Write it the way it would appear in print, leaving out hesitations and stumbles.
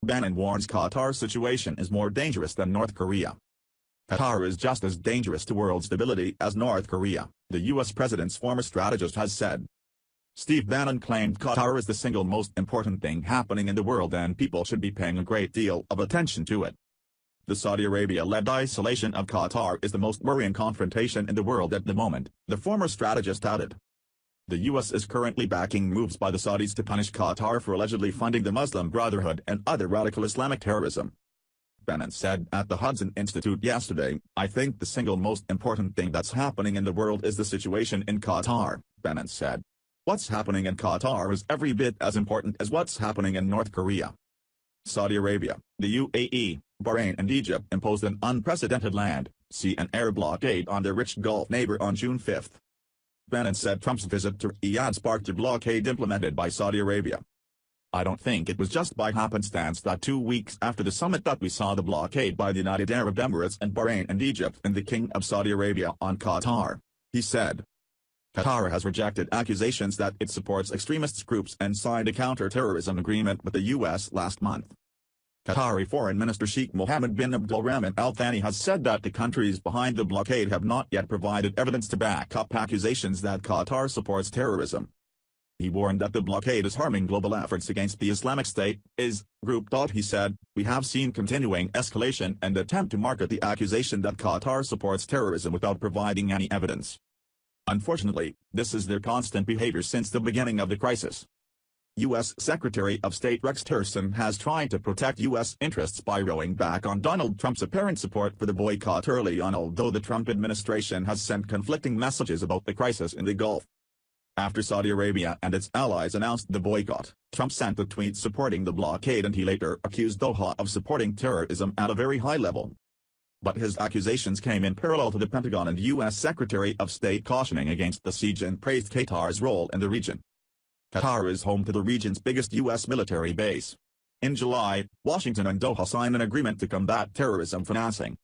Bannon warns Qatar's situation is more dangerous than North Korea. Qatar is just as dangerous to world stability as North Korea, the U.S. president's former strategist has said. Steve Bannon claimed Qatar is the single most important thing happening in the world and people should be paying a great deal of attention to it. The Saudi Arabia-led isolation of Qatar is the most worrying confrontation in the world at the moment, the former strategist added. The U.S. is currently backing moves by the Saudis to punish Qatar for allegedly funding the Muslim Brotherhood and other radical Islamic terrorism. Bannon said at the Hudson Institute yesterday, "I think the single most important thing that's happening in the world is the situation in Qatar," Bannon said. "What's happening in Qatar is every bit as important as what's happening in North Korea." Saudi Arabia, the UAE, Bahrain and Egypt imposed an unprecedented land, sea and air blockade on their rich Gulf neighbor on June 5. Bannon said Trump's visit to Riyadh sparked a blockade implemented by Saudi Arabia. "I don't think it was just by happenstance that 2 weeks after the summit that we saw the blockade by the United Arab Emirates and Bahrain and Egypt and the King of Saudi Arabia on Qatar," he said. Qatar has rejected accusations that it supports extremist groups and signed a counter-terrorism agreement with the U.S. last month. Qatari Foreign Minister Sheikh Mohammed bin Abdulrahman Al Thani has said that the countries behind the blockade have not yet provided evidence to back up accusations that Qatar supports terrorism. He warned that the blockade is harming global efforts against the Islamic State group. He said, "We have seen continuing escalation and attempt to market the accusation that Qatar supports terrorism without providing any evidence. Unfortunately, this is their constant behavior since the beginning of the crisis." U.S. Secretary of State Rex Tillerson has tried to protect U.S. interests by rowing back on Donald Trump's apparent support for the boycott early on, although the Trump administration has sent conflicting messages about the crisis in the Gulf. After Saudi Arabia and its allies announced the boycott, Trump sent a tweet supporting the blockade and he later accused Doha of supporting terrorism at a very high level. But his accusations came in parallel to the Pentagon and U.S. Secretary of State cautioning against the siege and praised Qatar's role in the region. Qatar is home to the region's biggest U.S. military base. In July, Washington and Doha signed an agreement to combat terrorism financing.